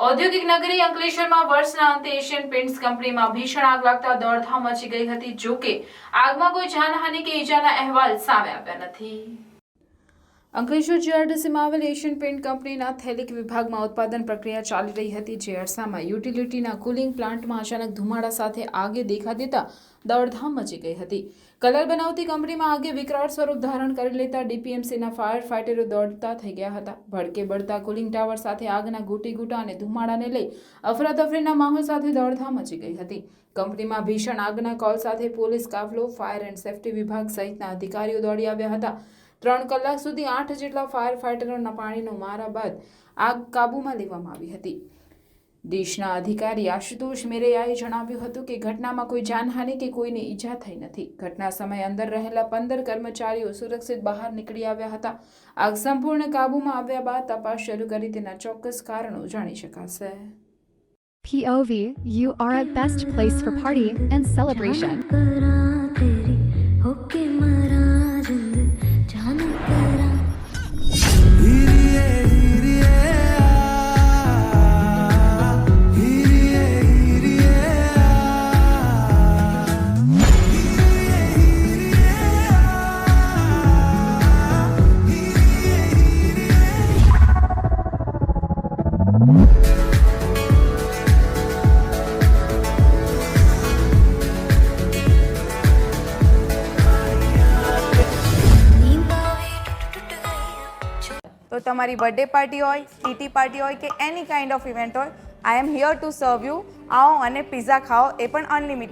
ઔદ્યોગિક નગરી અંકલેશ્વરમાં વર્ષના અંતે એશિયન પેઇન્ટ્સ કંપનીમાં ભીષણ આગ લાગતા દોડધામ મચી ગઈ હતી. જો કે આગમાં કોઈ જાનહાનિ કે ઈજાના અહેવાલ સામે આવ્યા નથી. અંકલેશ્વર જીઆરડીસીમાં આવેલ એશિયન પેઇન્ટ કંપનીના થેલિક વિભાગમાં ઉત્પાદન પ્રક્રિયા ચાલી રહી હતી. જે અરસામાં યુટિલિટીના કુલિંગ પ્લાન્ટમાં અચાનક ધુમાડા સાથે આગે દેખા દેતા દોડધામ મચી ગઈ હતી. કલર બનાવતી કંપનીમાં આગે વિકરાળ સ્વરૂપ ધારણ કરી લેતા ડીપીએમસીના ફાયર ફાઇટરો દોડતા થઈ ગયા હતા. ભડકે બળતા કુલિંગ ટાવર સાથે આગના ગોટીગુટા અને ધુમાડાને લઈ અફરાતફરીના માહોલ સાથે દોડધામ મચી ગઈ હતી. કંપનીમાં ભીષણ આગના કોલ સાથે પોલીસ કાફલો, ફાયર એન્ડ સેફ્ટી વિભાગ સહિતના અધિકારીઓ દોડી આવ્યા હતા. 3 કલાક સુધી 8 જેટલા ફાયર ફાઇટરોના પાણીનો મારા બાદ આગ કાબૂમાં લેવામાં આવી હતી. દેશના અધિકારી આશુતોષ મેરૈયાએ જણાવ્યું હતું કે ઘટનામાં કોઈ જાનહાનિ કે કોઈને ઈજા થઈ નથી. ઘટના સમયે અંદર રહેલા 15 કર્મચારીઓ સુરક્ષિત બહાર નીકળી આવ્યા હતા. આગ સંપૂર્ણ કાબૂમાં આવ્યા બાદ તપાસ શરૂ કરી તેના ચોક્કસ કારણો જાણી શકાશે. POV, you are at best place for party and celebration. તો તમારી બર્થડે પાર્ટી હોય, ટીટી પાર્ટી હોય કે એની કાઇન્ડ ઓફ ઇવેન્ટ હોય, I am here to serve you. આવો અને પિઝા ખાઓ, એ પણ અનલિમિટેડ.